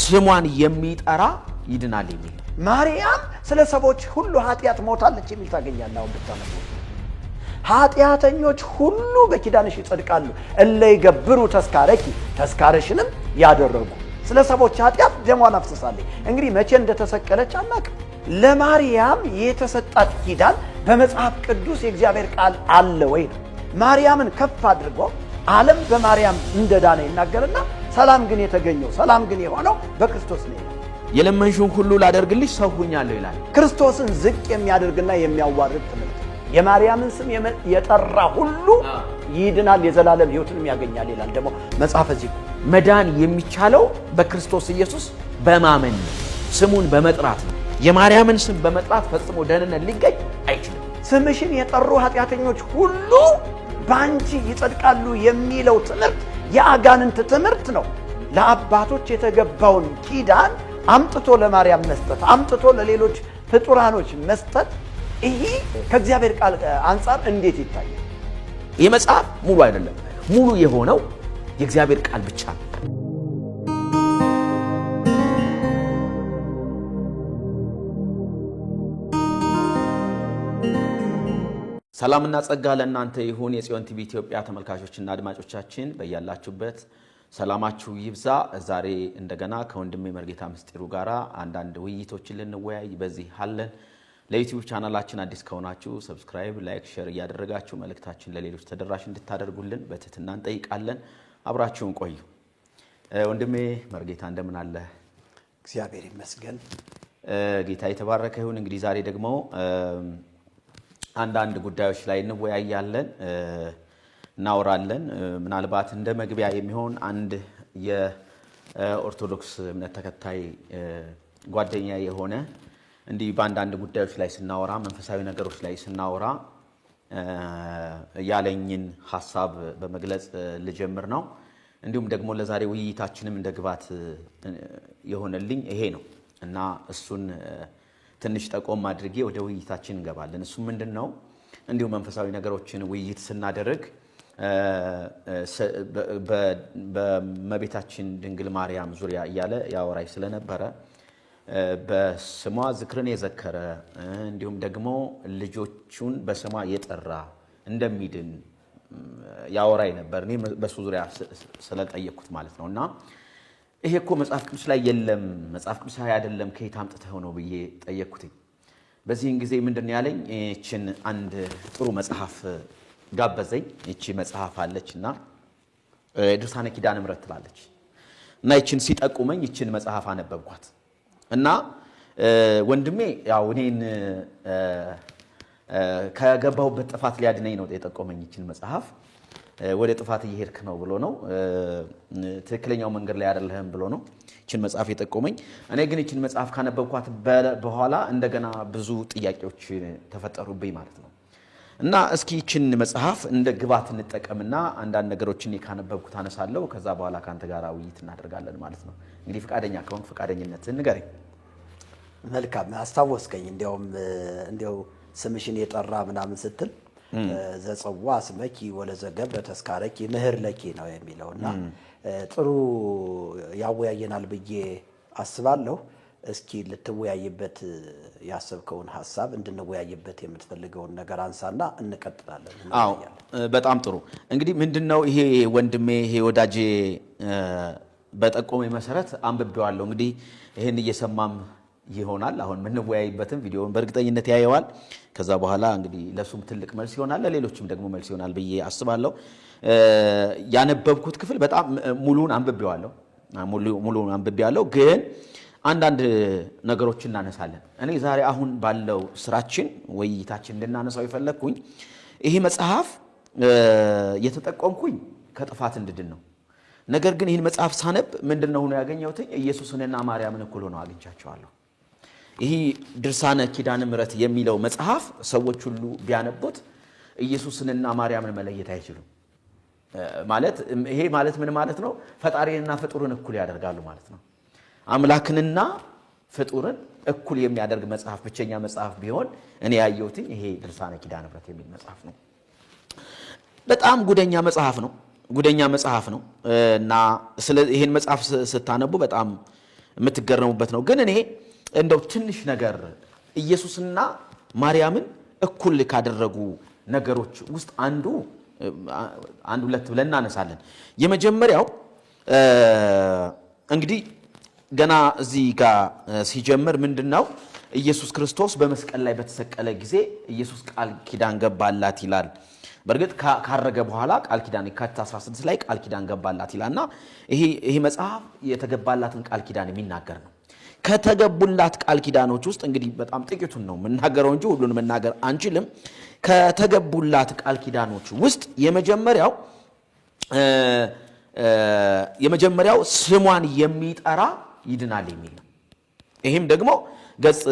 ስሟን የሚጠራ ይድናል የሚል ማርያም ስለ ሰዎች ሁሉ ኃጢያት ሞታለች የሚል ታገኛለህ። አሁን ብታነቡ ኃጢያተኞች ሁሉ በኪዳንሽ ይጸድቃሉ እለ ይገብሩ ተስካረኪ ተስካረሽንም ያደረጉ ስለ ሰዎች ኃጢያት ደሟን አፍስሳለች። እንግዲህ መቼ እንደተሰቀለች አናውቅም። ለማርያም የተሰጣት ኪዳን በመጽሐፍ ቅዱስ የእግዚአብሔር ቃል አለ ወይ ነው። ማርያምን ከፍ አድርጎ ዓለም በማርያም እንደዳነ ይናገርና ሰላም ግን የተገኘው ሰላም ግን የሆነው በክርስቶስ ነው። የለመንሽውን ሁሉ ላደርግልሽ ሰው ሆኛለሁ ይላል። ክርስቶስን ዝቅ የሚያደርግና የሚያዋርድ ትምህርት የማርያምን ስም የጠራ ሁሉ ይድናል የዘላለም ሕይወትን ያገኛል ይላል። ደግሞ መጽሐፈ ዚቁ መዳን የሚቻለው በክርስቶስ ኢየሱስ በማመን ስሙን በመጥራት ነው። የማርያምን ስም በመጥራት ፈጽሞ ደህንነት ሊገኝ አይችልም። ስምሽን የጠሩ ኃጢያተኞች ሁሉ ባንቺ ይጸድቃሉ የሚለው ትምህርት የአጋንንት ትምህርት ነው። ለአባቶች የተገባውን ኪዳን አምጥቶ ለማርያም መስጠት፣ አምጥቶ ለሌሎች ፍጡራኖች መስጠት፣ ይሄ ከእግዚአብሔር ቃል አንፃር እንዴት ይታያል? ይህ መጽሐፍ ሙሉ አይደለም። ሙሉ የሆነው የእግዚአብሔር ቃል ብቻ ነው። ሰላምና ጸጋ ለእናንተ ይሁን። የጽዮን ቲቪ ኢትዮጵያ ተመልካቾችና አድማጮቻችን በያላችሁበት ሰላማችሁ ይብዛ። ዛሬ እንደገና ከወንድሜ መርጌታ ምስጢሩ ጋር አንዳንድ ውይይቶችን ልንወያይ በዚህ አለን። ለዩቲዩብ ቻናላችን አዲስ ከሆናችሁ ሰብስክራይብ፣ ላይክ፣ ሼር እያደረጋችሁ መልእክታችን ለሌሎች ተደራሽ እንድታደርጉልን በትህትና እንጠይቃለን። አብራችሁን ቆዩ። ወንድሜ መርጌታ እንደምን አለ? እግዚአብሔር ይመስገን። ጌታ የተባረከ ይሁን። እንግዲህ ዛሬ ደግሞ አንዳንድ ጉዳዮች ላይ እንወያያለን፣ እናወራለን። ምናልባት እንደ መግቢያ የሚሆን አንድ የኦርቶዶክስ እምነት ተከታይ ጓደኛ የሆነ እንዲህ በአንዳንድ ጉዳዮች ላይ ስናወራ፣ መንፈሳዊ ነገሮች ላይ ስናወራ ያለኝን ሐሳብ በመግለጽ ልጀምር ነው። እንዲሁም ደግሞ ለዛሬ ውይይታችንም እንደ ግባት የሆነልኝ ይሄ ነው እና እሱን ትንሽ ጠቆም አድርጌ ወደ ውይይታችን እንገባለን። እሱ ምንድነው? እንዲሁ መንፈሳዊ ነገሮችን ውይይት ስናደርግ በእመቤታችን ድንግል ማርያም ዙሪያ እያለ ያወራይ ስለነበረ በስሟ ዝክርን የዘከረ እንዲሁም ደግሞ ልጆቹን በስሟ የጠራ እንደሚድን ያወራይ ነበር። እኔ በሱ ዙሪያ ስለጠየቅኩት ማለት ነው። እና ይሄ እኮ መጽሐፍ ቅዱስ ላይ የለም፣ መጽሐፍ ቅዱሳዊ አይደለም፣ ከየት አምጥተው ነው ብዬ ጠየቅኩት። በዚህን ጊዜ ምንድን ያለኝ እቺን አንድ ጥሩ መጽሐፍ ጋበዘኝ። እቺ መጽሐፍ አለችና ድርሳነ ኪዳነ ምሕረት ትላለች እና እቺን ሲጠቁመኝ እቺን መጽሐፍ አነበብኳት እና ወንድሜ ያው እኔን ከገባሁበት ጥፋት ሊያድነኝ ነው የጠቆመኝ። እቺን መጽሐፍ ወደ ጥፋት እየሄድክ ነው ብሎ ነው፣ ትክክለኛው መንገድ ላይ አይደለህም ብሎ ነው እቺን መጽሐፍ የጠቆመኝ። እኔ ግን እቺን መጽሐፍ ካነበብኳት በኋላ እንደገና ብዙ ጥያቄዎች ተፈጠሩብኝ ማለት ነው። እና እስኪ እቺን መጽሐፍ እንደ ግባት እንጠቀምና አንዳንድ ነገሮችን ካነበብኩት አነሳለሁ። ከዛ በኋላ ካንተ ጋር ውይይት እናደርጋለን ማለት ነው። እንግዲህ ፈቃደኛ ከሆንክ ፈቃደኝነትህን ንገረኝ። መልካም አስታወስከኝ። እንዲያው ስምሽን የጠራ ምናምን ስትል ዘጸዋ ስመኪ ወለዘገብረ ተስካረኪ ምህር ለኪ ነው የሚለውና ጥሩ ያወያየናል ብዬ አስባለሁ። እስኪ ልትወያይበት ያሰብከውን ሐሳብ እንድንወያይበት የምትፈልገውን ነገር አንሳና እንቀጥላለን። አዎ በጣም ጥሩ። እንግዲህ ምንድነው ይሄ ወንድሜ ይሄ ወዳጄ በጠቆመኝ መሰረት አንብቤዋለሁ። እንግዲህ ይሄን እየሰማም ይሆናል አሁን ምንወያይበትም ቪዲዮውን በእርግጠኝነት ያየዋል። ከዛ በኋላ እንግዲህ ለሱም ትልቅ መልስ ይሆናል፣ ለሌሎችም ደግሞ መልስ ይሆናል ብዬ አስባለሁ። ያነበብኩት ክፍል በጣም ሙሉውን አንብቤዋለሁ፣ ግን አንዳንድ ነገሮችን እናነሳለን። እኔ ዛሬ አሁን ባለው ስራችን ውይይታችን እንድናነሳው የፈለግኩኝ ይሄ መጽሐፍ የተጠቆምኩኝ ከጥፋት እንድድን ነው። ነገር ግን ይህን መጽሐፍ ሳነብ ምንድነው ሆኖ ያገኘሁት? ኢየሱስንና ማርያምን እኩል ሆነው አግኝቻቸዋለሁ። ይሄ ድርሳነ ኪዳነ ምሕረት የሚለው መጽሐፍ ሰዎች ሁሉ ቢያነቡት ኢየሱስንና ማርያምን መለየት አይችሉም። ማለት ይሄ ማለት ምን ማለት ነው? ፈጣሪንና ፍጡርን እኩል ያደርጋሉ ማለት ነው። አምላክንና ፍጡርን እኩል የሚያደርግ መጽሐፍ ብቸኛ መጽሐፍ ቢሆን እኔ ያየሁት ይሄ ድርሳነ ኪዳነ ምሕረት የሚል መጽሐፍ ነው። በጣም ጉደኛ መጽሐፍ ነው እና ይሄን መጽሐፍ ስታነቡ በጣም የምትገረሙበት ነው። ግን እኔ እንደው ትንሽ ነገር ኢየሱስና ማርያምን እኩል ካደረጉ ነገሮች ውስጥ አንድ ሁለት ብለን እናነሳለን። የመጀመሪያው እንግዲህ ገና እዚህ ጋር ሲጀምር ምንድነው ኢየሱስ ክርስቶስ በመስቀል ላይ በተሰቀለ ጊዜ ኢየሱስ ቃል ኪዳን ገባላት ይላል። በርግጥ ካረገ በኋላ ቃል ኪዳን የካቲት 16 ላይ ቃል ኪዳን ገባላት ይላልና ይሄ መጽሐፍ የተገባላትን ቃል ኪዳን የሚናገር ነው። ከተገቡላት ቃል ኪዳኖች ውስጥ እንግዲህ በጣም ጥቂቱን ነው የምናገረው እንጂ ሁሉን መናገር አንችልም። ከተገቡላት ቃል ኪዳኖች ውስጥ የመጀመሪያው ስሟን የሚጠራ ይድናል የሚል ነው። ይህም ደግሞ ገጽ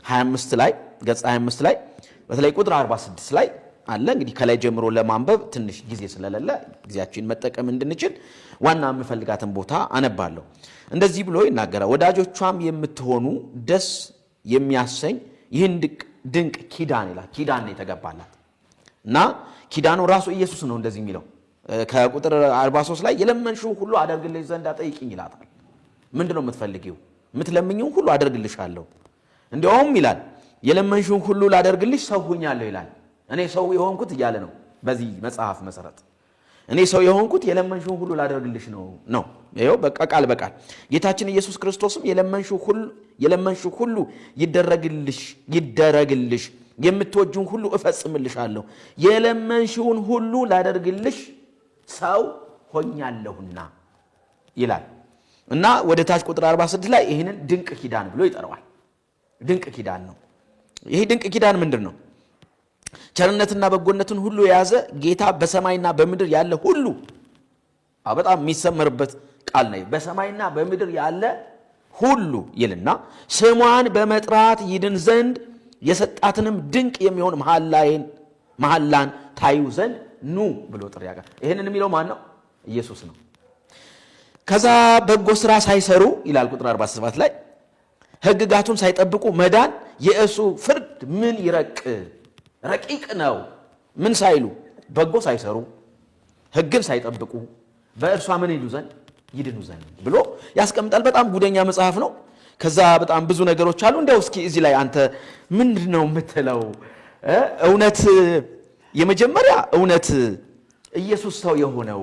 25 ላይ በተለይ ቁጥር 46 ላይ አለ። እንግዲህ ከላይ ጀምሮ ለማንበብ ትንሽ ጊዜ ስለሌለ ጊዜያችንን መጠቀም እንድንችል ዋና የምፈልጋትን ቦታ አነባለሁ። እንደዚህ ብሎ ይናገራል። ወዳጆቿም የምትሆኑ ደስ የሚያሰኝ ይህን ድንቅ ኪዳን ይላል። ኪዳን ነው የተገባላት እና ኪዳኑ ራሱ ኢየሱስ ነው እንደዚህ የሚለው ከቁጥር 43 ላይ የለመንሽውን ሁሉ አደርግልሽ ዘንድ ጠይቂኝ ይላታል። ምንድነው የምትፈልጊው? የምትለምኚውን ሁሉ አደርግልሻለሁ። እንዲያውም ይላል የለመንሽውን ሁሉ ላደርግልሽ ሰው ሆኛለሁ ይላል። እኔ ሰው የሆንኩት እያለ ነው። በዚህ መጽሐፍ መሰረት እኔ ሰው የሆንኩት የለመንሽውን ሁሉ ላደርግልሽ ነው። ይኸው በቃ ቃል በቃል ጌታችን ኢየሱስ ክርስቶስም የለመንሽው ሁሉ ይደረግልሽ፣ የምትወጂውን ሁሉ እፈጽምልሻለሁ፣ የለመንሽውን ሁሉ ላደርግልሽ ሰው ሆኛለሁና ይላል እና ወደ ታች ቁጥር 46 ላይ ይህንን ድንቅ ኪዳን ብሎ ይጠራዋል። ድንቅ ኪዳን ነው። ይሄ ድንቅ ኪዳን ምንድን ነው? ቸርነትና በጎነትን ሁሉ የያዘ ጌታ በሰማይና በምድር ያለ ሁሉ በጣም የሚሰመርበት ቃል ነው። በሰማይና በምድር ያለ ሁሉ ይልና ስሟን በመጥራት ይድን ዘንድ የሰጣትንም ድንቅ የሚሆን መሐላን ታዩ ዘንድ ኑ ብሎ ጥሪ ያቀርባል። ይህንን የሚለው ማን ነው? ኢየሱስ ነው። ከዛ በጎ ስራ ሳይሰሩ ይላል ቁጥር 47 ላይ ሕግጋቱን ሳይጠብቁ መዳን የእሱ ፍርድ ምን ረቂቅ ነው። ምን ሳይሉ በጎ ሳይሰሩ ሕግን ሳይጠብቁ በእርሷ ምን ይሉ ዘንድ ይድኑ ዘንድ ብሎ ያስቀምጣል። በጣም ጉደኛ መጽሐፍ ነው። ከዛ በጣም ብዙ ነገሮች አሉ። እንደው እስኪ እዚህ ላይ አንተ ምንድነው የምትለው? እውነት የመጀመሪያ እውነት ኢየሱስ ሰው የሆነው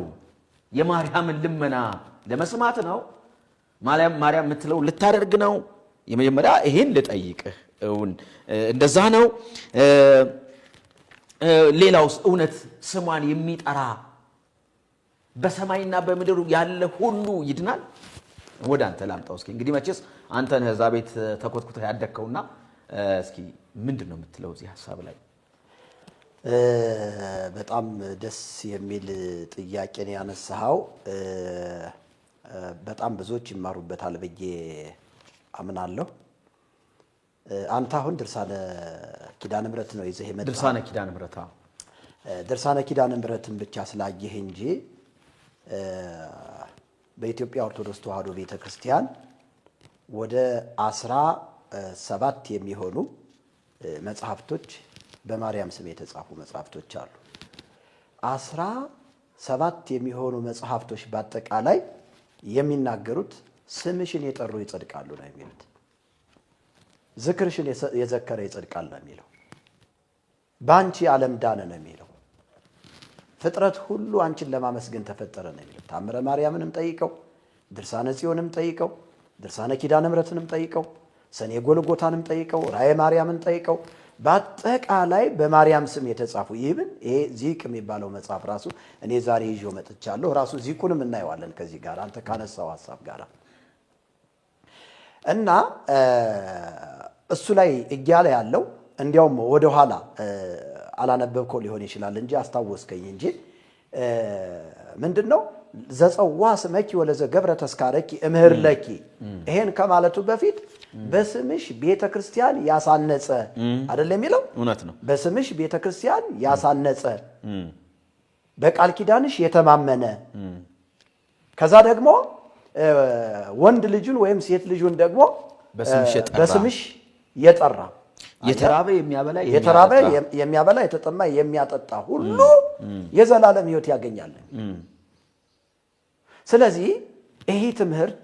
የማርያምን ልመና ለመስማት ነው? ማርያም የምትለው ልታደርግ ነው? የመጀመሪያ ይሄን ልጠይቅህ። እንደዛ ነው? ሌላውስ እውነት ስሟን የሚጠራ በሰማይና በምድር ያለ ሁሉ ይድናል? ወደ አንተ ላምጣው እስኪ። እንግዲህ መቼስ አንተ ነህ እዛ ቤት ተኮትኩተህ ያደግከውና እስኪ ምንድን ነው የምትለው እዚህ ሐሳብ ላይ? በጣም ደስ የሚል ጥያቄ ነው ያነሳኸው። በጣም ብዙዎች ይማሩበታል ብዬ አምናለሁ። አንተ አሁን ድርሳነ ኪዳነ ምሕረት ነው ይዘህ የመጣው። ድርሳነ ኪዳነ ምሕረትን ብቻ ስላየህ እንጂ በኢትዮጵያ ኦርቶዶክስ ተዋሕዶ ቤተክርስቲያን ወደ 17 የሚሆኑ መጽሐፍቶች በማርያም ስም የተጻፉ መጽሐፍቶች አሉ። 17 የሚሆኑ መጽሐፍቶች በአጠቃላይ የሚናገሩት ስምሽን የጠሩ ይጸድቃሉ ነው የሚሉት። ዝክርሽን የዘከረ ይጸድቃል ነው የሚለው። በአንቺ ዓለም ዳነ ነው የሚለው። ፍጥረት ሁሉ አንቺን ለማመስገን ተፈጠረ ነው የሚለው። ታምረ ማርያምንም ጠይቀው፣ ድርሳነ ጽዮንም ጠይቀው፣ ድርሳነ ኪዳነ ምሕረትንም ጠይቀው፣ ሰኔ ጎልጎታንም ጠይቀው፣ ራእየ ማርያምን ጠይቀው፣ በአጠቃላይ በማርያም ስም የተጻፉ ይሄ ዚቅ የሚባለው መጽሐፍ ራሱ እኔ ዛሬ ይዤው መጥቻለሁ። ራሱ ዚቁንም እናየዋለን ከዚህ ጋር አንተ ካነሳው ሐሳብ ጋር እና እሱ ላይ እያለ ያለው እንዲያውም ወደ ኋላ አላነበብከው ሊሆን ይችላል እንጂ አስታወስከኝ እንጂ ምንድነው ዘጸዋ ስመኪ ወለዘ ገብረ ተስካረኪ እምህር ለኪ። ይሄን ከማለቱ በፊት በስምሽ ቤተክርስቲያን ያሳነጸ አይደል የሚለው? እውነት ነው። በስምሽ ቤተክርስቲያን ያሳነጸ በቃል ኪዳንሽ የተማመነ ከዛ ደግሞ ወንድ ልጁን ወይም ሴት ልጁን ደግሞ በስምሽ የጠራ የተራበ የሚያበላ የተጠማ የሚያጠጣ ሁሉ የዘላለም ሕይወት ያገኛል። ስለዚህ ይሄ ትምህርት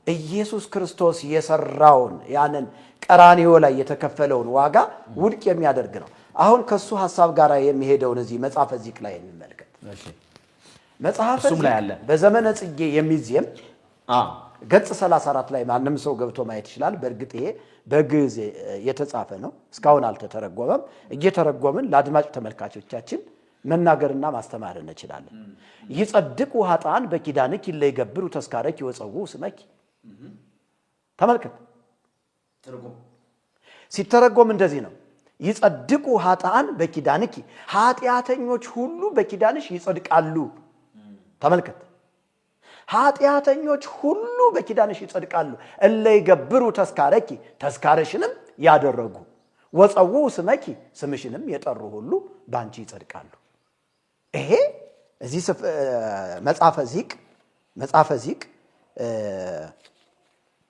ኢየሱስ ክርስቶስ የሰራውን ያንን ቀራንዮ ላይ የተከፈለውን ዋጋ ውድቅ የሚያደርግ ነው። አሁን ከሱ ሐሳብ ጋር የሚሄደውን እዚህ መጽሐፈ ዚቅ ላይ እንመልከት። እሺ መጽሐፈ ዚቅ በዘመነ ጽጌ የሚዜም ገጽ 34 ላይ ማንም ሰው ገብቶ ማየት ይችላል። በእርግጥ ይሄ በግዕዝ የተጻፈ ነው፣ እስካሁን አልተተረጎመም። እየተረጎምን ለአድማጭ ተመልካቾቻችን መናገርና ማስተማር እንችላለን። ይጸድቁ ኃጥአን በኪዳንኪ ለይገብሩ ተስካረኪ ወጸውዑ ስመኪ። ተመልከት፣ ሲተረጎም እንደዚህ ነው። ይጸድቁ ኃጥአን በኪዳንኪ፣ ኃጢአተኞች ሁሉ በኪዳንሽ ይጸድቃሉ። ተመልከት፣ ኃጢአተኞች ሁሉ በኪዳንሽ ይጸድቃሉ። እለ ይገብሩ ተስካረኪ፣ ተስካረሽንም ያደረጉ፣ ወጸውዑ ስመኪ፣ ስምሽንም የጠሩ ሁሉ ባንቺ ይጸድቃሉ። ይሄ እዚህ መጽሐፈ ዚቅ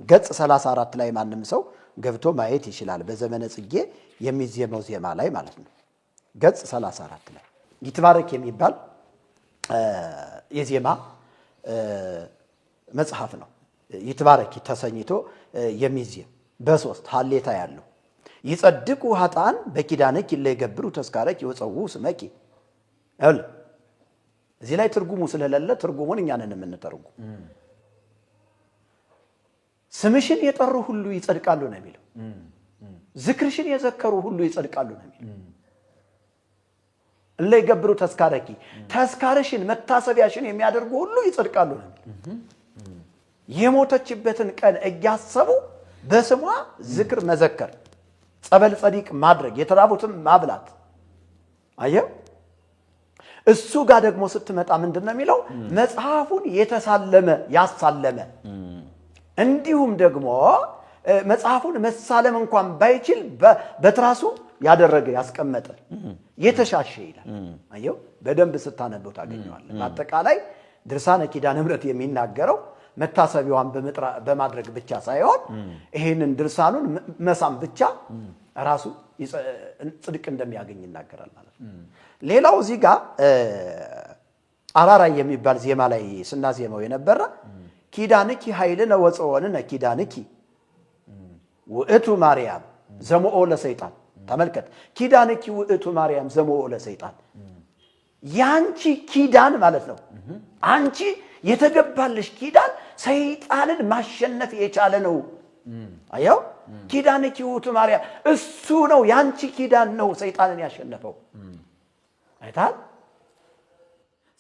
ገጽ 34 ላይ ማንም ሰው ገብቶ ማየት ይችላል። በዘመነ ጽጌ የሚዜመው ዜማ ላይ ማለት ነው። ገጽ 34 ላይ ይትባረክ የሚባል የዜማ መጽሐፍ ነው። ይትባረክ ተሰኝቶ የሚዜም በሶስት ሀሌታ ያለው ይጸድቁ ኃጥአን በኪዳንኪ ለይገብሩ ተስካረኪ ወጸውዑ ስመኪ። እዚህ ላይ ትርጉሙ ስለሌለ ትርጉሙን እኛ ነን የምንተርጉ። ስምሽን የጠሩ ሁሉ ይጸድቃሉ ነው የሚለው። ዝክርሽን የዘከሩ ሁሉ ይጸድቃሉ ነው የሚለው። እለ ይገብሩ ተስካረኪ፣ ተስካርሽን መታሰቢያሽን የሚያደርጉ ሁሉ ይጸድቃሉ ነው የሚለው። የሞተችበትን ቀን እያሰቡ በስሟ ዝክር መዘከር፣ ጸበል ጸዲቅ ማድረግ፣ የተራቡትን ማብላት። አየው። እሱ ጋር ደግሞ ስትመጣ ምንድነው የሚለው? መጽሐፉን የተሳለመ ያሳለመ፣ እንዲሁም ደግሞ መጽሐፉን መሳለም እንኳን ባይችል በትራሱ ያደረገ ያስቀመጠ የተሻሸ ይላል። አየው፣ በደንብ ስታነበው ታገኘዋለህ። በአጠቃላይ ድርሳነ ኪዳነ ምሕረት የሚናገረው መታሰቢያዋን በማድረግ ብቻ ሳይሆን ይሄንን ድርሳኑን መሳም ብቻ ራሱ ጽድቅ እንደሚያገኝ ይናገራል ማለት ነው። ሌላው እዚህ ጋር አራራይ የሚባል ዜማ ላይ ስናዜመው የነበረ ኪዳንኪ ኃይልነ ወጽዮንነ ኪዳንኪ ውእቱ ማርያም ዘሞኦ ለሰይጣን። ተመልከት፣ ኪዳንኪ ውእቱ ማርያም ዘሞኦ ለሰይጣን። ያንቺ ኪዳን ማለት ነው። አንቺ የተገባልሽ ኪዳን ሰይጣንን ማሸነፍ የቻለ ነው። አየው፣ ኪዳንኪ ውእቱ ማርያም፣ እሱ ነው ያንቺ ኪዳን ነው ሰይጣንን ያሸነፈው። አይታል፣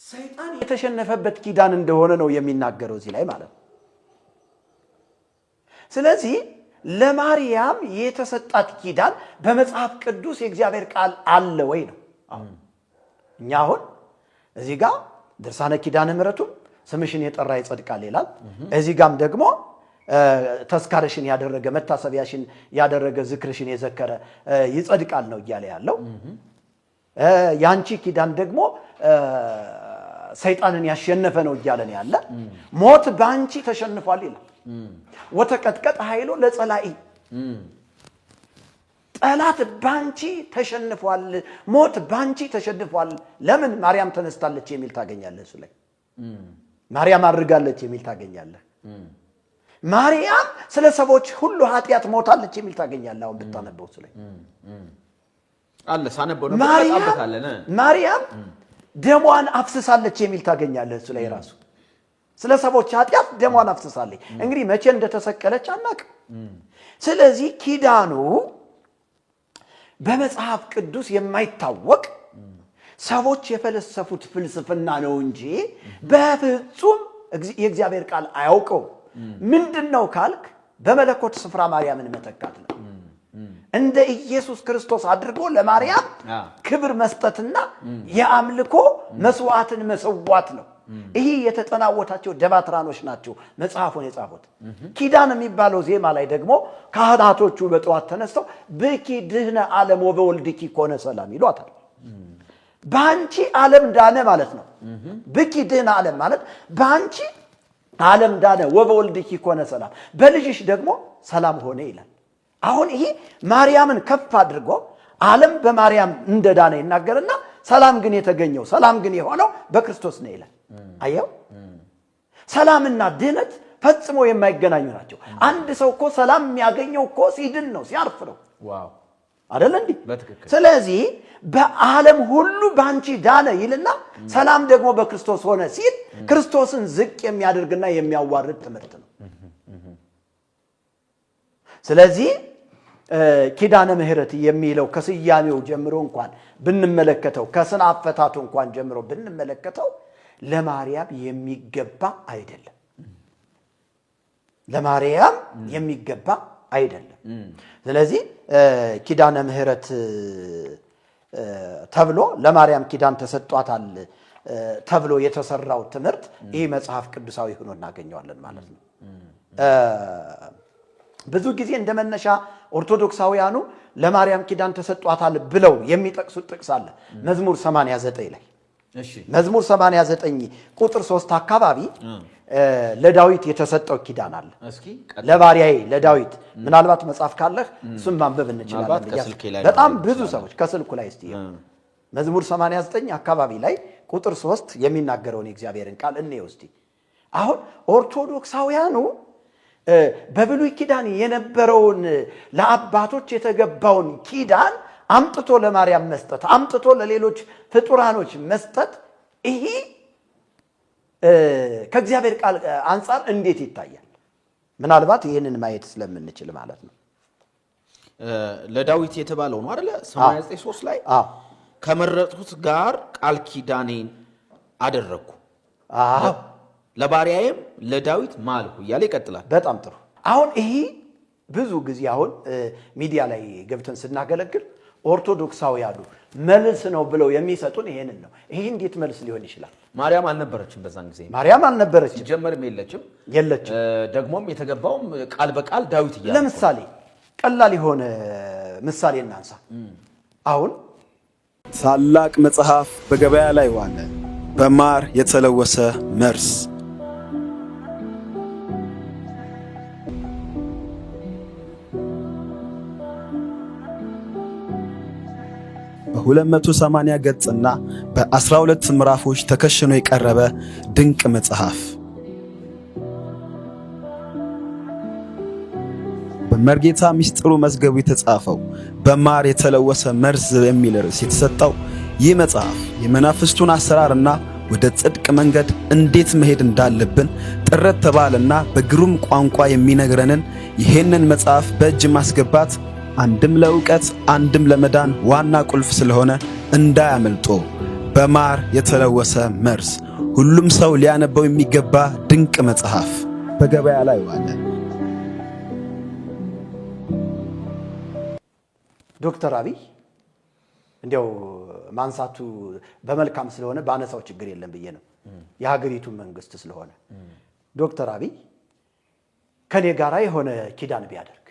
ሰይጣን የተሸነፈበት ኪዳን እንደሆነ ነው የሚናገረው እዚህ ላይ ማለት ነው። ስለዚህ ለማርያም የተሰጣት ኪዳን በመጽሐፍ ቅዱስ የእግዚአብሔር ቃል አለ ወይ ነው። እኛ አሁን እዚህ ጋር ድርሳነ ኪዳነ ምሕረቱም ስምሽን የጠራ ይጸድቃል ይላል። እዚህ ጋም ደግሞ ተስካርሽን ያደረገ መታሰቢያሽን ያደረገ ዝክርሽን የዘከረ ይጸድቃል ነው እያለ ያለው። ያንቺ ኪዳን ደግሞ ሰይጣንን ያሸነፈ ነው እያለን ያለ። ሞት ባንቺ ተሸንፏል ይላል። ወተቀጥቀጠ ኃይሉ ለጸላኢ፣ ጠላት ባንቺ ተሸንፏል፣ ሞት ባንቺ ተሸንፏል። ለምን? ማርያም ተነስታለች የሚል ታገኛለህ እሱ ላይ። ማርያም አድርጋለች የሚል ታገኛለህ። ማርያም ስለ ሰዎች ሁሉ ኃጢአት ሞታለች የሚል ታገኛለህ። አሁን ብታነበው እሱ ላይ አለ ሳነበው ነው። ማርያም ደሟን አፍስሳለች የሚል ታገኛለህ እሱ ላይ ራሱ። ስለ ሰዎች ኃጢአት ደሟን አፍስሳለች። እንግዲህ መቼ እንደተሰቀለች አናውቅም። ስለዚህ ኪዳኑ በመጽሐፍ ቅዱስ የማይታወቅ ሰዎች የፈለሰፉት ፍልስፍና ነው እንጂ በፍጹም የእግዚአብሔር ቃል አያውቀው። ምንድነው ካልክ በመለኮት ስፍራ ማርያምን መተካት ነው። እንደ ኢየሱስ ክርስቶስ አድርጎ ለማርያም ክብር መስጠትና የአምልኮ መስዋዕትን መሰዋት ነው። ይሄ የተጠናወታቸው ደባትራኖች ናቸው መጽሐፉን የጻፉት። ኪዳን የሚባለው ዜማ ላይ ደግሞ ካህናቶቹ በጠዋት ተነስተው ብኪ ድህነ ዓለም ወበወልድኪ ኮነ ሰላም ይሏታል። ባንቺ ዓለም ዳነ ማለት ነው። ብኪ ድህነ ዓለም ማለት ባንቺ ዓለም ዳነ ወበወልድኪ ኮነ ሰላም፣ በልጅሽ ደግሞ ሰላም ሆነ ይላል። አሁን ይሄ ማርያምን ከፍ አድርጎ ዓለም በማርያም እንደዳነ ይናገርና ሰላም ግን የተገኘው ሰላም ግን የሆነው በክርስቶስ ነው ይላል። አየው፣ ሰላምና ድህነት ፈጽሞ የማይገናኙ ናቸው። አንድ ሰው እኮ ሰላም የሚያገኘው እኮ ሲድን ነው፣ ሲያርፍ ነው። ዋው አይደል እንዴ? በትክክል። ስለዚህ በዓለም ሁሉ ባንቺ ዳነ ይልና ሰላም ደግሞ በክርስቶስ ሆነ ሲል ክርስቶስን ዝቅ የሚያደርግና የሚያዋርድ ትምህርት ነው። ስለዚህ ኪዳነ ምህረት የሚለው ከስያሜው ጀምሮ እንኳን ብንመለከተው ከስነ አፈታቱ እንኳን ጀምሮ ብንመለከተው ለማርያም የሚገባ አይደለም። ለማርያም የሚገባ አይደለም። ስለዚህ ኪዳነ ምህረት ተብሎ ለማርያም ኪዳን ተሰጧታል ተብሎ የተሰራው ትምህርት ይህ መጽሐፍ ቅዱሳዊ ሆኖ እናገኘዋለን ማለት ነው። ብዙ ጊዜ እንደመነሻ ኦርቶዶክሳውያኑ ለማርያም ኪዳን ተሰጧታል ብለው የሚጠቅሱት ጥቅስ አለ መዝሙር 89 ላይ። እሺ መዝሙር 89 ቁጥር 3 አካባቢ ለዳዊት የተሰጠው ኪዳን አለ። እስኪ ለባሪያዬ ለዳዊት ምናልባት መጽሐፍ ካለህ እሱን ማንበብ እንችላለን። በጣም ብዙ ሰዎች ከስልኩ ላይ እስቲ መዝሙር 89 አካባቢ ላይ ቁጥር 3 የሚናገረውን የእግዚአብሔርን ቃል እንየው እስቲ። አሁን ኦርቶዶክሳውያኑ በብሉይ ኪዳን የነበረውን ለአባቶች የተገባውን ኪዳን አምጥቶ ለማርያም መስጠት፣ አምጥቶ ለሌሎች ፍጡራኖች መስጠት ይሄ ከእግዚአብሔር ቃል አንፃር እንዴት ይታያል? ምናልባት ይህንን ማየት ስለምንችል ማለት ነው። ለዳዊት የተባለው ነው አይደለ? 89:3 ላይ ከመረጥኩት ጋር ቃል ኪዳኔን አደረግኩ ለባሪያዬም ለዳዊት ማልሁ እያለ ይቀጥላል። በጣም ጥሩ። አሁን ይሄ ብዙ ጊዜ አሁን ሚዲያ ላይ ገብተን ስናገለግል ኦርቶዶክሳውያኑ መልስ ነው ብለው የሚሰጡን ይሄንን ነው። ይሄ እንዴት መልስ ሊሆን ይችላል? ማርያም አልነበረችም በዛን ጊዜ። ማርያም አልነበረችም፣ ጀመርም የለችም። ደግሞም የተገባውም ቃል በቃል ዳዊት እያለ። ለምሳሌ ቀላል የሆነ ምሳሌ እናንሳ። አሁን ታላቅ መጽሐፍ በገበያ ላይ ዋለ፣ በማር የተለወሰ መርዝ። በ280 ገጽና በ12 ምዕራፎች ተከሽኖ የቀረበ ድንቅ መጽሐፍ። በመርጌታ ሚስጥሩ መዝገቡ የተጻፈው በማር የተለወሰ መርዝ የሚል ርዕስ የተሰጠው ይህ መጽሐፍ የመናፍስቱን አሰራርና ወደ ጽድቅ መንገድ እንዴት መሄድ እንዳለብን ጥረት ተባለና በግሩም ቋንቋ የሚነግረንን ይሄንን መጽሐፍ በእጅ ማስገባት አንድም ለእውቀት አንድም ለመዳን ዋና ቁልፍ ስለሆነ እንዳያመልጦ። በማር የተለወሰ መርዝ፣ ሁሉም ሰው ሊያነበው የሚገባ ድንቅ መጽሐፍ በገበያ ላይ ዋለ። ዶክተር አብይ እንዲያው ማንሳቱ በመልካም ስለሆነ ባነሳው ችግር የለም ብዬ ነው። የሀገሪቱ መንግስት ስለሆነ ዶክተር አብይ ከኔ ጋራ የሆነ ኪዳን ቢያደርግ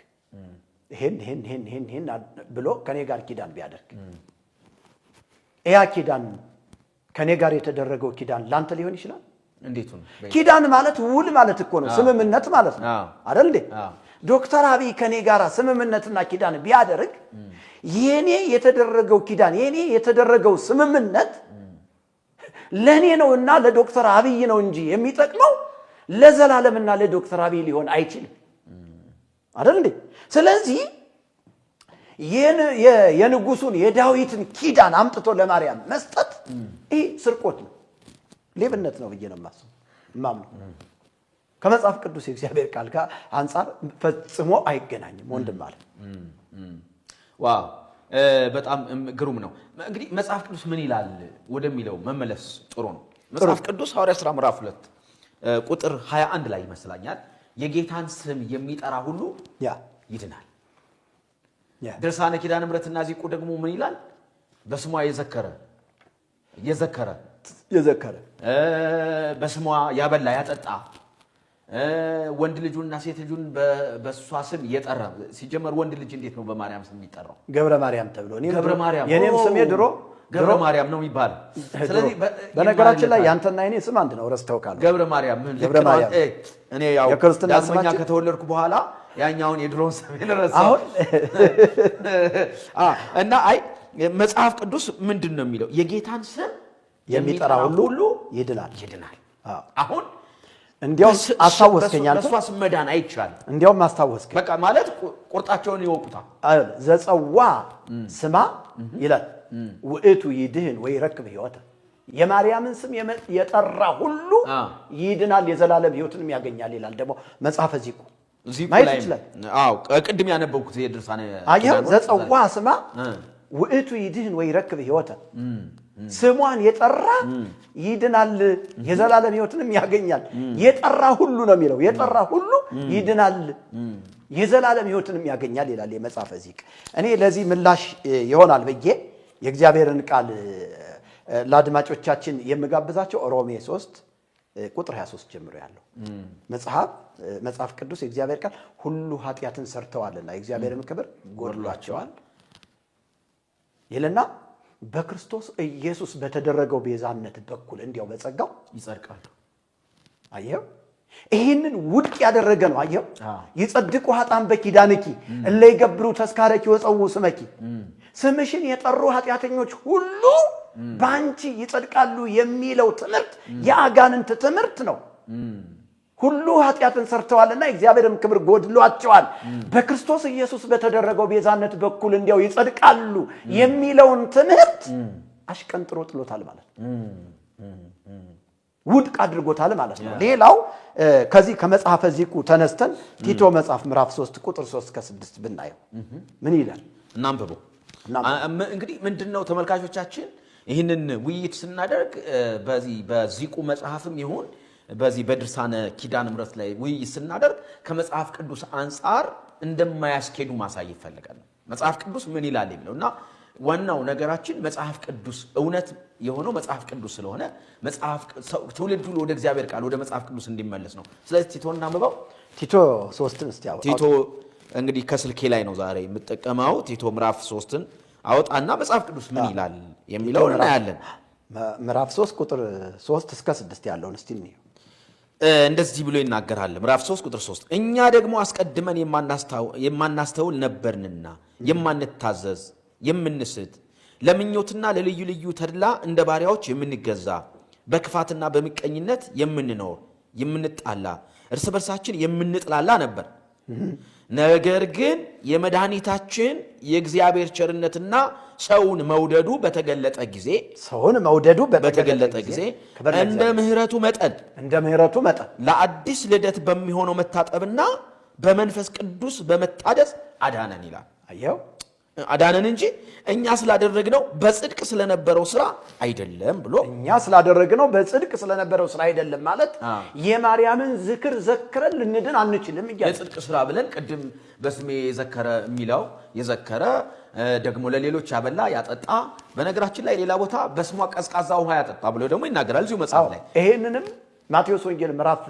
ይሄን ብሎ ከኔ ጋር ኪዳን ቢያደርግ ያ ኪዳን ከኔ ጋር የተደረገው ኪዳን ላንተ ሊሆን ይችላል? እንዴት ነው? ኪዳን ማለት ውል ማለት እኮ ነው፣ ስምምነት ማለት ነው አይደል እንዴ? ዶክተር አብይ ከኔ ጋር ስምምነትና ኪዳን ቢያደርግ የኔ የተደረገው ኪዳን የኔ የተደረገው ስምምነት ለኔ ነውና ለዶክተር አብይ ነው እንጂ የሚጠቅመው ለዘላለምና ለዶክተር አብይ ሊሆን አይችልም አይደል እንዴ? ስለዚህ የንጉሱን የዳዊትን ኪዳን አምጥቶ ለማርያም መስጠት ይሄ ስርቆት ነው፣ ሌብነት ነው ብዬ ነው የማምነው። ከመጽሐፍ ቅዱስ የእግዚአብሔር ቃል ጋር አንፃር ፈጽሞ አይገናኝም ወንድም ማለት። ዋው በጣም ግሩም ነው። እንግዲህ መጽሐፍ ቅዱስ ምን ይላል ወደሚለው መመለስ ጥሩ ነው። መጽሐፍ ቅዱስ ሐዋርያት ሥራ ምዕራፍ 2 ቁጥር 21 ላይ ይመስላኛል የጌታን ስም የሚጠራ ሁሉ ይድናል። ድርሳነ ኪዳነ ምሕረትና ዚቁ ደግሞ ምን ይላል? በስሟ የዘከረ በስሟ ያበላ ያጠጣ ወንድ ልጁንና ሴት ልጁን በሷ ስም የጠራ። ሲጀመር ወንድ ልጅ እንዴት ነው በማርያም ስም የሚጠራው? ገብረ ማርያም ተብሎ ገብረ ማርያም የኔም ስሜ ድሮ ገብረ ማርያም ነው የሚባለው። ስለዚህ በነገራችን ላይ ያንተና የኔ ስም አንድ ነው። ረስተው ካለ ገብረ ማርያም ምን ልክ እኔ ያው ዳግመኛ ከተወለድኩ በኋላ ያኛውን የድሮን ስም ልረሳው እና አይ መጽሐፍ ቅዱስ ምንድን ነው የሚለው? የጌታን ስም የሚጠራ ሁሉ ይድናል። አሁን እንዲያውም አስታወስከኝ አንተ በሷስ መዳን አይቻልም። እንዲያውም አስታወስከኝ በቃ ማለት ቁርጣቸውን ይወቁታል። ዘጸዋ ስማ ይላል ውእቱ ይድህን ወይ ረክብ ሕይወተ የማርያምን ስም የጠራ ሁሉ ይድናል የዘላለም ሕይወትንም ያገኛል ይላል። ደግሞ መጽሐፈ ዚቁ ማየት ይችላል። አዎ ቅድም ያነበብኩት የድርሳነ አየው ዘጸዋ ስማ ውእቱ ይድህን ወይ ረክብ ሕይወተ ስሟን የጠራ ይድናል የዘላለም ሕይወትንም ያገኛል። የጠራ ሁሉ ነው የሚለው የጠራ ሁሉ ይድናል የዘላለም ሕይወትንም ያገኛል ይላል የመጽሐፈ ዚቅ። እኔ ለዚህ ምላሽ ይሆናል ብዬ የእግዚአብሔርን ቃል ለአድማጮቻችን የምጋብዛቸው ሮሜ 3 ቁጥር 23 ጀምሮ ያለው መጽሐፍ ቅዱስ የእግዚአብሔር ቃል ሁሉ ኃጢአትን ሰርተዋልና የእግዚአብሔርን ክብር ጎድሏቸዋል ይልና በክርስቶስ ኢየሱስ በተደረገው ቤዛነት በኩል እንዲያው በጸጋው ይጸድቃሉ። አየው ይሄንን ውድቅ ያደረገ ነው። አየው ይጸድቁ ኃጣን በኪዳንኪ እለ ይገብሩ ተስካረኪ ወጸው ስመኪ ስምሽን የጠሩ ኃጢአተኞች ሁሉ ባንቺ ይጸድቃሉ የሚለው ትምህርት የአጋንንት ትምህርት ነው። ሁሉ ኃጢአትን ሰርተዋልና እግዚአብሔርም ክብር ጎድሏቸዋል በክርስቶስ ኢየሱስ በተደረገው ቤዛነት በኩል እንዲያው ይጸድቃሉ የሚለውን ትምህርት አሽቀንጥሮ ጥሎታል ማለት ነው። ውድቅ አድርጎታል ማለት ነው። ሌላው ከዚህ ከመጽሐፈ ዚቁ ተነስተን ቲቶ መጽሐፍ ምዕራፍ 3 ቁጥር 3 እስከ 6 ብናየው ምን ይላል? እናንብቡ። እንግዲህ ምንድነው ተመልካቾቻችን ይህንን ውይይት ስናደርግ በዚቁ መጽሐፍም ይሁን በዚህ በድርሳነ ኪዳነ ምሕረት ላይ ውይይት ስናደርግ ከመጽሐፍ ቅዱስ አንፃር እንደማያስኬዱ ማሳየት ይፈልጋል። መጽሐፍ ቅዱስ ምን ይላል የሚለውና ዋናው ነገራችን መጽሐፍ ቅዱስ እውነት የሆነው መጽሐፍ ቅዱስ ስለሆነ ትውልድ ሁሉ ወደ እግዚአብሔር ቃል ወደ መጽሐፍ ቅዱስ እንዲመለስ ነው። ስለዚህ ቲቶና አንብበው ቲቶ 3ን እስቲ አውጣ። ቲቶ እንግዲህ ከስልኬ ላይ ነው ዛሬ የምጠቀመው። ቲቶ ምዕራፍ 3ን አወጣና መጽሐፍ ቅዱስ ምን ይላል የሚለውን እናያለን። ምዕራፍ 3 ቁጥር 3 እስከ 6 ያለውን እስቲ እንየው። እንደዚህ ብሎ ይናገራል። ምዕራፍ 3 ቁጥር 3 እኛ ደግሞ አስቀድመን የማናስተውል ነበርንና የማንታዘዝ የምንስት ለምኞትና ለልዩ ልዩ ተድላ እንደ ባሪያዎች የምንገዛ በክፋትና በምቀኝነት የምንኖር የምንጣላ እርስ በርሳችን የምንጥላላ ነበር። ነገር ግን የመድኃኒታችን የእግዚአብሔር ቸርነትና ሰውን መውደዱ በተገለጠ ጊዜ እንደ ምህረቱ መጠን ለአዲስ ልደት በሚሆነው መታጠብና በመንፈስ ቅዱስ በመታደስ አዳነን ይላል። አየው አዳነን እንጂ እኛ ስላደረግነው በጽድቅ ስለነበረው ስራ አይደለም ብሎ እኛ ስላደረግነው በጽድቅ ስለነበረው ስራ አይደለም ማለት የማርያምን ዝክር ዘክረን ልንድን አንችልም ይላል። የጽድቅ ስራ ብለን ቅድም በስሜ የዘከረ የሚለው የዘከረ ደግሞ ለሌሎች ያበላ ያጠጣ፣ በነገራችን ላይ ሌላ ቦታ በስሟ ቀዝቃዛ ውሃ ያጠጣ ብሎ ደግሞ ይናገራል እዚሁ መጽሐፍ ላይ። ይሄንንም ማቴዎስ ወንጌል ምዕራፍ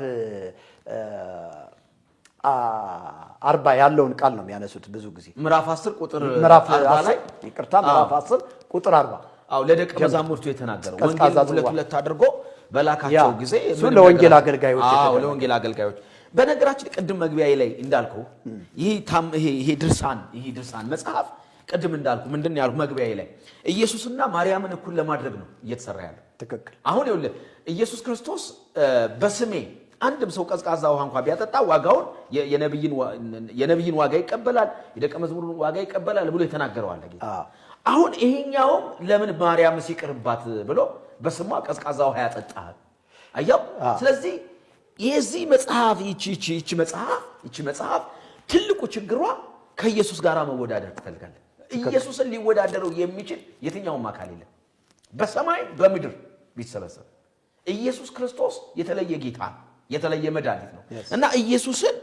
40 ያለውን ቃል ነው የሚያነሱት ብዙ ጊዜ። ምዕራፍ 10 ቁጥር ምዕራፍ 10 ይቅርታ ምዕራፍ 10 ቁጥር 40 አው ለደቀ መዛሙርቱ የተናገረው ወንጌል ሁለት አድርጎ በላካቸው ጊዜ ለወንጌል አገልጋዮች ለወንጌል አገልጋዮች። በነገራችን ቅድም መግቢያዬ ላይ እንዳልኩ ይሄ ድርሳን መጽሐፍ ቅድም እንዳልኩ ምንድነው ያልኩ መግቢያዬ ላይ ኢየሱስና ማርያምን እኩል ለማድረግ ነው እየተሰራ ያለው። ትክክል። አሁን ይኸውልህ ኢየሱስ ክርስቶስ በስሜ አንድም ሰው ቀዝቃዛ ውሃ እንኳን ቢያጠጣ ዋጋውን የነብይን ዋጋ ይቀበላል፣ የደቀ መዝሙሩን ዋጋ ይቀበላል ብሎ የተናገረው አለ ጌታ። አሁን ይሄኛውም ለምን ማርያም ሲቀርባት ብሎ በስሟ ቀዝቃዛ ውሃ ያጠጣል። አያው ስለዚህ የዚህ መጽሐፍ ይቺ መጽሐፍ ትልቁ ችግሯ ከኢየሱስ ጋር መወዳደር ትፈልጋለች። ኢየሱስን ሊወዳደረው የሚችል የትኛውም አካል የለም በሰማይ በምድር ቢሰበሰብ። ኢየሱስ ክርስቶስ የተለየ ጌታ የተለየ መድኃኒት ነው እና ኢየሱስን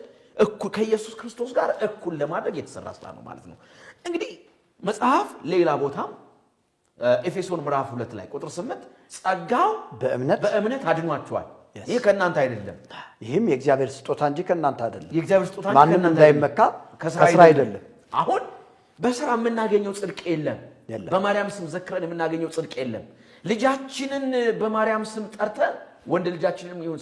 ከኢየሱስ ክርስቶስ ጋር እኩል ለማድረግ የተሰራ ስራ ነው ማለት ነው። እንግዲህ መጽሐፍ ሌላ ቦታም ኤፌሶን ምዕራፍ 2 ላይ ቁጥር 8 ጸጋው በእምነት አድኗቸዋል፣ ይህ ከእናንተ አይደለም፣ ይህም የእግዚአብሔር ስጦታ እንጂ ከእናንተ አይደለም፣ የእግዚአብሔር ስጦታ እንጂ ማንም እንዳይመካ ከስራ አይደለም። አሁን በስራ የምናገኘው ጽድቅ የለም፣ በማርያም ስም ዘክረን የምናገኘው ጽድቅ የለም። ልጃችንን በማርያም ስም ጠርተን ወንድ ልጃችንን ይሁን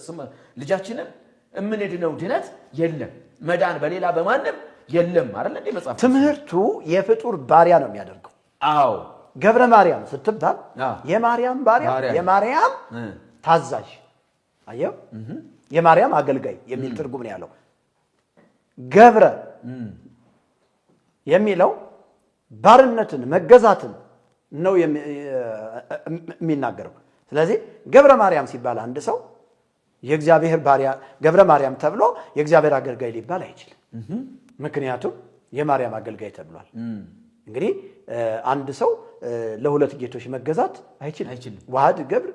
ስም ልጃችንን እምንድነው ድነት የለም፣ መዳን በሌላ በማንም የለም አይደል እንዴ? መጽሐፍ ትምህርቱ የፍጡር ባሪያ ነው የሚያደርገው። አዎ ገብረ ማርያም ስትባል የማርያም ባሪያ የማርያም ታዛዥ አየው የማርያም አገልጋይ የሚል ትርጉም ነው ያለው። ገብረ የሚለው ባርነትን መገዛትን ነው የሚናገረው። ስለዚህ ገብረ ማርያም ሲባል አንድ ሰው የእግዚአብሔር ባሪያ ገብረ ማርያም ተብሎ የእግዚአብሔር አገልጋይ ሊባል አይችልም። ምክንያቱም የማርያም አገልጋይ ተብሏል። እንግዲህ አንድ ሰው ለሁለት ጌቶች መገዛት አይችልም። ዋህድ ገብር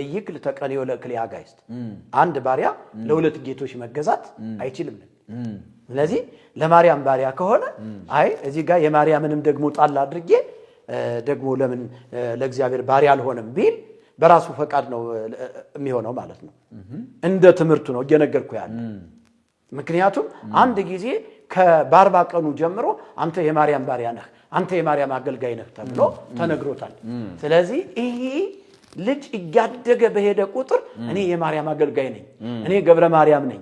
እይክል ተቀኔዮ ለእክል አጋዕዝት አንድ ባሪያ ለሁለት ጌቶች መገዛት አይችልም። ስለዚህ ለማርያም ባሪያ ከሆነ አይ እዚህ ጋር የማርያምንም ደግሞ ጣል አድርጌ ደግሞ ለምን ለእግዚአብሔር ባሪያ አልሆነም ቢል በራሱ ፈቃድ ነው የሚሆነው ማለት ነው። እንደ ትምህርቱ ነው እየነገርኩ ያለ። ምክንያቱም አንድ ጊዜ ከ40 ቀኑ ጀምሮ አንተ የማርያም ባሪያ ነህ፣ አንተ የማርያም አገልጋይ ነህ ተብሎ ተነግሮታል። ስለዚህ ይሄ ልጅ እያደገ በሄደ ቁጥር እኔ የማርያም አገልጋይ ነኝ፣ እኔ ገብረ ማርያም ነኝ፣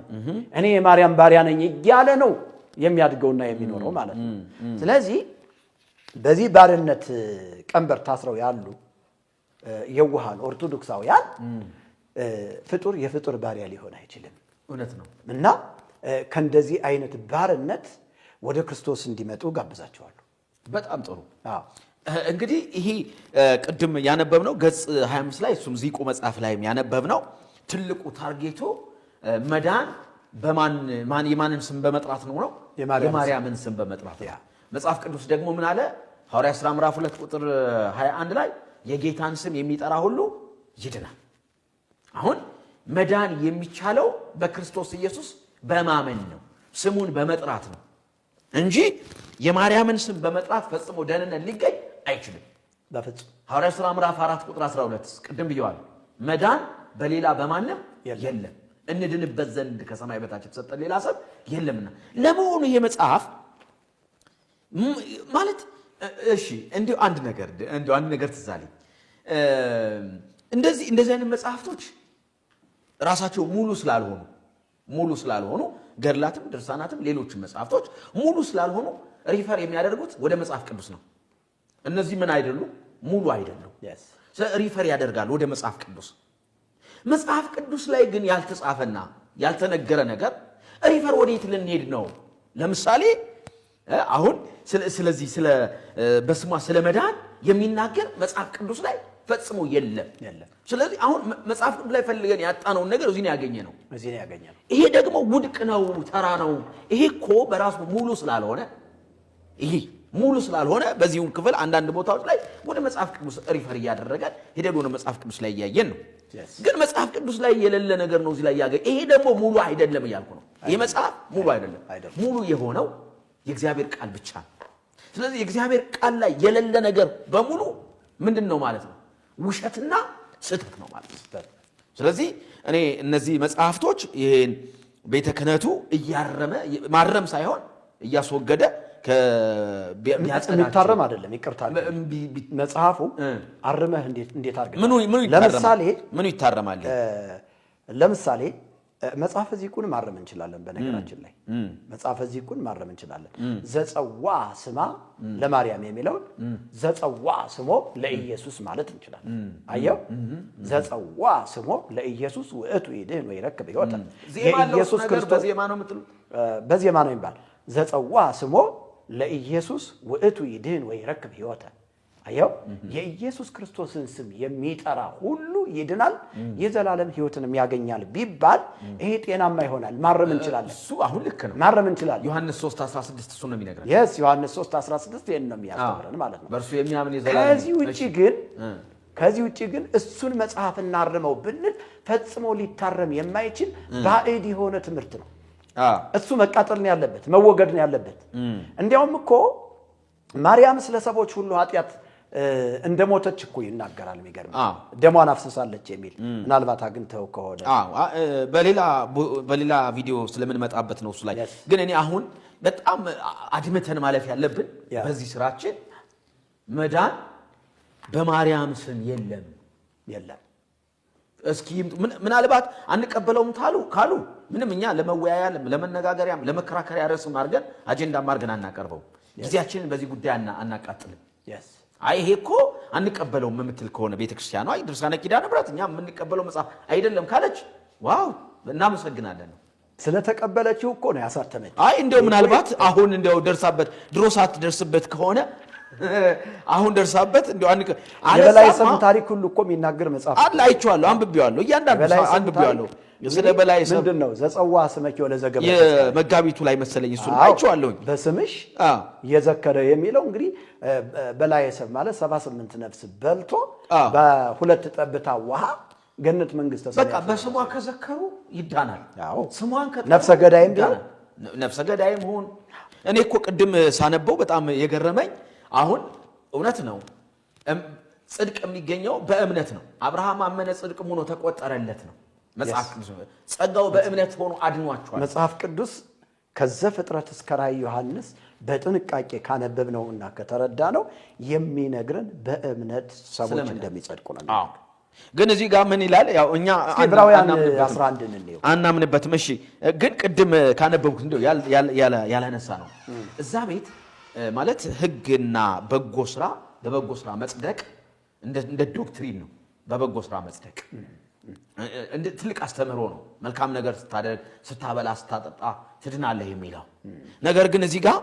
እኔ የማርያም ባሪያ ነኝ እያለ ነው የሚያድገውና የሚኖረው ማለት ነው። ስለዚህ በዚህ ባርነት ቀንበር ታስረው ያሉ የዋሃን ኦርቶዶክሳውያን ፍጡር የፍጡር ባሪያ ሊሆን አይችልም። እውነት ነው። እና ከእንደዚህ አይነት ባርነት ወደ ክርስቶስ እንዲመጡ ጋብዛቸዋለሁ። በጣም ጥሩ። እንግዲህ ይሄ ቅድም ያነበብነው ገጽ 25 ላይ እሱም ዚቁ መጽሐፍ ላይም ያነበብነው ትልቁ ታርጌቱ መዳን የማንን ስም በመጥራት ነው? የማርያምን ስም በመጥራት ነው። መጽሐፍ ቅዱስ ደግሞ ምን አለ? ሐዋርያት ሥራ ምዕራፍ 2 ቁጥር 21 ላይ የጌታን ስም የሚጠራ ሁሉ ይድናል። አሁን መዳን የሚቻለው በክርስቶስ ኢየሱስ በማመን ነው፣ ስሙን በመጥራት ነው እንጂ የማርያምን ስም በመጥራት ፈጽሞ ደህንነት ሊገኝ አይችልም በፍጹም። ሐዋርያት ሥራ ምዕራፍ 4 ቁጥር 12 ቅድም ብየዋለሁ። መዳን በሌላ በማንም የለም፣ እንድንበት ዘንድ ከሰማይ በታች የተሰጠ ሌላ ስም የለምና። ለመሆኑ ይሄ መጽሐፍ ማለት እሺ እንዲሁ አንድ ነገር ትዝ አለኝ። እንደዚህ አይነት መጽሐፍቶች ራሳቸው ሙሉ ስላልሆኑ ገድላትም ድርሳናትም ሌሎችም መጽሐፍቶች ሙሉ ስላልሆኑ ሪፈር የሚያደርጉት ወደ መጽሐፍ ቅዱስ ነው። እነዚህ ምን አይደሉም? ሙሉ አይደሉም። ሪፈር ያደርጋሉ ወደ መጽሐፍ ቅዱስ። መጽሐፍ ቅዱስ ላይ ግን ያልተጻፈና ያልተነገረ ነገር ሪፈር ወዴት ልንሄድ ነው? ለምሳሌ አሁን ስለዚህ በስሟ ስለመዳን የሚናገር መጽሐፍ ቅዱስ ላይ ፈጽሞ የለም። ስለዚህ አሁን መጽሐፍ ቅዱስ ላይ ፈልገን ያጣነውን ነገር እዚህ ነው ያገኘነው። ይሄ ደግሞ ውድቅ ነው፣ ተራ ነው። ይሄ እኮ በራሱ ሙሉ ስላልሆነ በዚሁ ክፍል አንዳንድ ቦታዎች ላይ ወደ መጽሐፍ ቅዱስ ሪፈር እያደረገን ሄደን ወደ መጽሐፍ ቅዱስ ላይ እያየን ነው። ግን መጽሐፍ ቅዱስ ላይ የሌለ ነገር ነው እዚህ ላይ ያገኘ። ይሄ ደግሞ ሙሉ አይደለም እያልኩ ነው። ይሄ መጽሐፍ ሙሉ አይደለም። ሙሉ የሆነው የእግዚአብሔር ቃል ብቻ ነው። ስለዚህ የእግዚአብሔር ቃል ላይ የሌለ ነገር በሙሉ ምንድን ነው ማለት ነው? ውሸትና ስህተት ነው ማለት ነው። ስለዚህ እኔ እነዚህ መጽሐፍቶች ይሄን ቤተ ክህነቱ እያረመ ማረም ሳይሆን እያስወገደ የሚታረም አይደለም። ይቅርታ መጽሐፉ አርመህ እንዴት አድርገህ ምኑ ይታረማል? ለምሳሌ መጽሐፈ ዚቁን ማረም እንችላለን። በነገራችን ላይ መጽሐፈ ዚቁን ማረም እንችላለን። ዘጸዋ ስማ ለማርያም የሚለውን ዘጸዋ ስሞ ለኢየሱስ ማለት እንችላለን። አየው፣ ዘጸዋ ስሞ ለኢየሱስ ውእቱ ይድህን ወይረክብ ሕይወተ። የኢየሱስ ክርስቶስ በዜማ ነው የሚባል። ዘጸዋ ስሞ ለኢየሱስ ውእቱ ይድህን ወይረክብ ሕይወተ። አየው፣ የኢየሱስ ክርስቶስን ስም የሚጠራ ሁሉ ይድናል የዘላለም ሕይወትንም ያገኛል ቢባል ይሄ ጤናማ ይሆናል። ማረም እንችላለን። እሱ አሁን ልክ ነው። ማረም እንችላለን። ዮሐንስ 3:16 እሱ ነው የሚነግረን። ዮሐንስ 3:16 ይሄን ነው የሚያስተምረን ማለት ነው። በእርሱ የሚያምን የዘላለም ከዚህ ውጪ ግን እሱን መጽሐፍ እናርመው ብንል ፈጽሞ ሊታረም የማይችል ባዕድ የሆነ ትምህርት ነው። እሱ መቃጠል ነው ያለበት፣ መወገድ ነው ያለበት። እንዲያውም እኮ ማርያም ስለ ሰዎች ሁሉ ኃጢአት እንደሞተች እኮ ይናገራል። የሚገርም ደሟን አፍስሳለች የሚል ምናልባት አግኝተው ከሆነ በሌላ ቪዲዮ ስለምንመጣበት ነው እሱ ላይ። ግን እኔ አሁን በጣም አድምተን ማለፍ ያለብን በዚህ ስራችን መዳን በማርያም ስም የለም። እስኪ ምናልባት አንቀበለውም ካሉ ምንም እኛ ለመወያያ ለመነጋገሪያም ለመከራከሪያ ርዕስም አድርገን አጀንዳም አድርገን አናቀርበው። ጊዜያችንን በዚህ ጉዳይ አናቃጥልም። አይ ይሄ እኮ አንቀበለው የምትል ከሆነ ቤተክርስቲያኗ ድርሳነ ኪዳነ ምሕረት እኛ የምንቀበለው መጽሐፍ አይደለም ካለች ዋው እናመሰግናለን። ስለተቀበለችው እኮ ነው ያሳተመች። አይ እንደው ምናልባት አሁን እንደው ደርሳበት ድሮ ሳትደርስበት ከሆነ አሁን ደርሳበት እንደው የበላይ ሰብ ታሪክ ሁሉ እኮ የሚናገር መጽሐፍ አለ። አይቼዋለሁ፣ አንብቤዋለሁ፣ እያንዳንዱ አንብቤዋለሁ። ስለ በላይ ሰብ ምንድነው ዘጸዋ ስመኪ ወለ ዘገበ የመጋቢቱ ላይ መሰለኝ እሱ አይቼዋለሁ። በስምሽ የዘከረ የሚለው እንግዲህ በላይ ሰብ ማለት 78 ነፍስ በልቶ በሁለት ጠብታ ውሃ ገነት መንግስተ ሰማያት በቃ በስሟ ከዘከሩ ይዳናል። ስሟን ነፍሰ ገዳይም ቢሆን ነፍሰ ገዳይም ሆን እኔ እኮ ቅድም ሳነበው በጣም የገረመኝ አሁን እውነት ነው ጽድቅ የሚገኘው በእምነት ነው። አብርሃም አመነ ጽድቅም ሆኖ ተቆጠረለት ነው መጽሐፍ ቅዱስ። ጸጋው በእምነት ሆኖ አድኗቸዋል። መጽሐፍ ቅዱስ ከዘፍጥረት እስከ ራዕየ ዮሐንስ በጥንቃቄ ካነበብነውና ከተረዳነው የሚነግረን በእምነት ሰዎች እንደሚጸድቁ ነው። ግን እዚህ ጋር ምን ይላል? ያው እኛ ዕብራውያን 11 እንየው አናምንበትም። እሺ ግን ቅድም ካነበብኩት እንደው ያላነሳ ነው እዛ ቤት ማለት ህግና በጎ ስራ በበጎ ስራ መጽደቅ እንደ ዶክትሪን ነው። በበጎ ስራ መጽደቅ እንደ ትልቅ አስተምህሮ ነው። መልካም ነገር ስታደርግ፣ ስታበላ፣ ስታጠጣ ትድናለህ የሚለው ነገር ግን እዚህ ጋር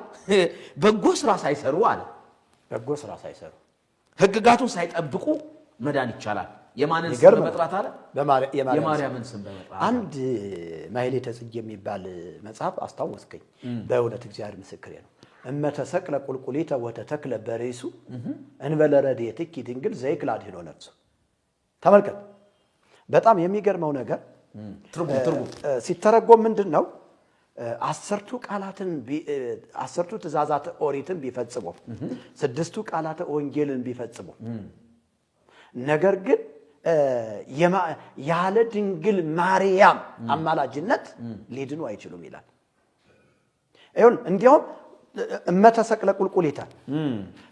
በጎ ስራ ሳይሰሩ አለ። በጎ ስራ ሳይሰሩ ህግጋቱን ሳይጠብቁ መዳን ይቻላል። የማንን ስም በመጥራት አለ? የማርያምን ስም በመጥራት። አንድ ማህሌተ ጽጌ የሚባል መጽሐፍ አስታወስከኝ። በእውነት እግዚአብሔር ምስክሬ ነው። እመተሰቅለ ቁልቁሊተ ወተተክለ በሬሱ እንበለ ረድኤትኪ ድንግል ዘይክላድ ሄዶ ነፍሱ። ተመልከት። በጣም የሚገርመው ነገር ትርጉም ሲተረጎም ምንድነው? 10ቱ ቃላትን 10ቱ ትእዛዛት ኦሪትን ቢፈጽሙ 6ቱ ቃላተ ወንጌልን ቢፈጽሙ ነገር ግን ያለ ድንግል ማርያም አማላጅነት ሊድኑ አይችሉም ይላል። ይሁን እንዲያውም እመተሰቅለ ቁልቁሊታ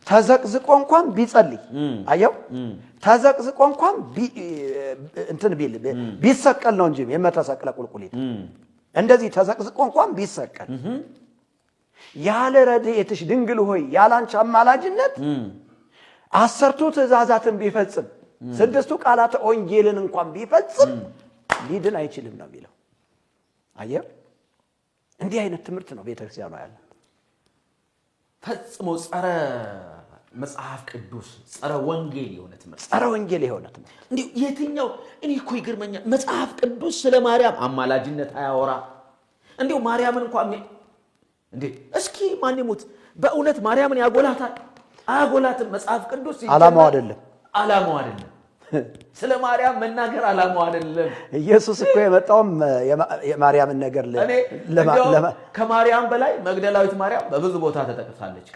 ተዘቅዝቆ እንኳን ቢጸልይ አየው ተዘቅዝቆ እንኳን እንትን ቢሰቀል ነው እንጂ የመተሰቅለ ቁልቁሊታ እንደዚህ ተዘቅዝቆ እንኳን ቢሰቀል ያለ ረድኤትሽ ድንግል ሆይ ያላንቺ አማላጅነት 10ቱ ትእዛዛትን ቢፈጽም 6ቱ ቃላተ ወንጌልን እንኳን ቢፈጽም ሊድን አይችልም ነው የሚለው። አየው እንዲህ አይነት ትምህርት ነው ቤተክርስቲያኗ ያለ ፈጽሞ ጸረ መጽሐፍ ቅዱስ ጸረ ወንጌል የሆነ ትምህርት እንዴ የትኛው እኔ እኮ ይገርመኛል። መጽሐፍ ቅዱስ ስለ ማርያም አማላጅነት አያወራ። እንዴው ማርያምን እንኳን እንዴ እስኪ ማን ይሙት በእውነት ማርያምን ያጎላታል አያጎላትም? መጽሐፍ ቅዱስ ዓላማው አይደለም ስለ ማርያም መናገር ዓላማው አይደለም። ኢየሱስ እኮ የመጣውም የማርያምን ነገር ከማርያም በላይ መግደላዊት ማርያም በብዙ ቦታ ተጠቅሳለች።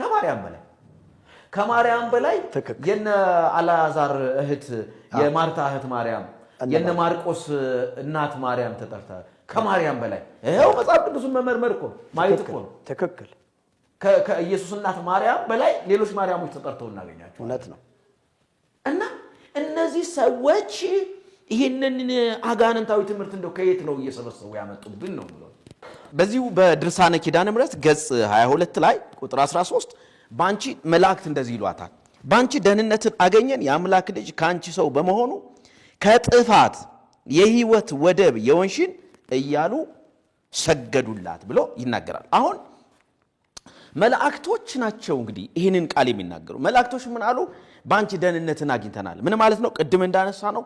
ከማርያም በላይ የነ አልዓዛር እህት የማርታ እህት ማርያም የነ ማርቆስ እናት ማርያም ተጠርታ ከማርያም በላይ ይሄው መጽሐፍ ቅዱስን መመርመር እኮ ማየት እኮ ነው። ትክክል። ከኢየሱስ እናት ማርያም በላይ ሌሎች ማርያሞች ተጠርተው እናገኛቸው። እውነት ነው። እና እነዚህ ሰዎች ይህንን አጋንንታዊ ትምህርት እንደው ከየት ነው እየሰበሰቡ ያመጡብን ነው ብለው በዚሁ በድርሳነ ኪዳነ ምሕረት ገጽ 22 ላይ ቁጥር 13 ባንቺ መላእክት እንደዚህ ይሏታል፣ ባንቺ ደህንነትን አገኘን የአምላክ ልጅ ካንቺ ሰው በመሆኑ ከጥፋት የህይወት ወደብ የወንሽን እያሉ ሰገዱላት ብሎ ይናገራል። አሁን መላእክቶች ናቸው እንግዲህ ይህንን ቃል የሚናገሩ። መላእክቶች ምን አሉ? ባንቺ ደህንነትን አግኝተናል። ምን ማለት ነው? ቅድም እንዳነሳ ነው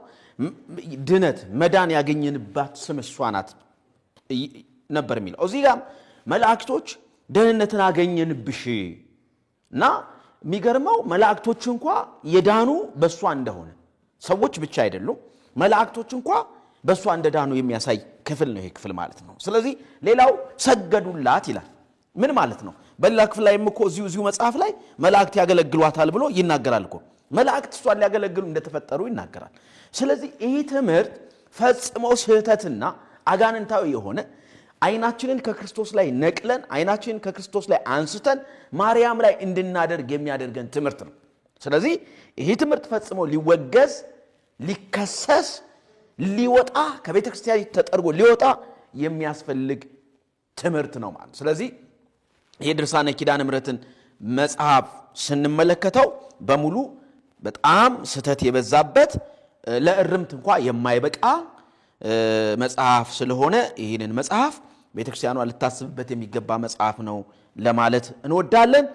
ድነት መዳን ያገኘንባት ስም እሷ ናት ነበር የሚለው። እዚህ ጋር መላእክቶች ደህንነትን አገኘንብሽ እና የሚገርመው መላእክቶች እንኳ የዳኑ በሷ እንደሆነ ሰዎች ብቻ አይደሉም፣ መላእክቶች እንኳ በሷ እንደዳኑ የሚያሳይ ክፍል ነው ይሄ ክፍል ማለት ነው። ስለዚህ ሌላው ሰገዱላት ይላል። ምን ማለት ነው? በሌላ ክፍል ላይም እኮ እዚሁ መጽሐፍ ላይ መላእክት ያገለግሏታል ብሎ ይናገራል እኮ። መላእክት እሷን ሊያገለግሉ እንደተፈጠሩ ይናገራል። ስለዚህ ይህ ትምህርት ፈጽሞ ስህተትና አጋንንታዊ የሆነ አይናችንን ከክርስቶስ ላይ ነቅለን አይናችንን ከክርስቶስ ላይ አንስተን ማርያም ላይ እንድናደርግ የሚያደርገን ትምህርት ነው። ስለዚህ ይህ ትምህርት ፈጽሞ ሊወገዝ፣ ሊከሰስ፣ ሊወጣ ከቤተ ክርስቲያን ተጠርጎ ሊወጣ የሚያስፈልግ ትምህርት ነው ማለት። ስለዚህ ይህ ድርሳነ ኪዳነ ምሕረትን መጽሐፍ ስንመለከተው በሙሉ በጣም ስተት የበዛበት ለእርምት እንኳን የማይበቃ መጽሐፍ ስለሆነ ይህንን መጽሐፍ ቤተክርስቲያኗ ልታስብበት የሚገባ መጽሐፍ ነው ለማለት እንወዳለን።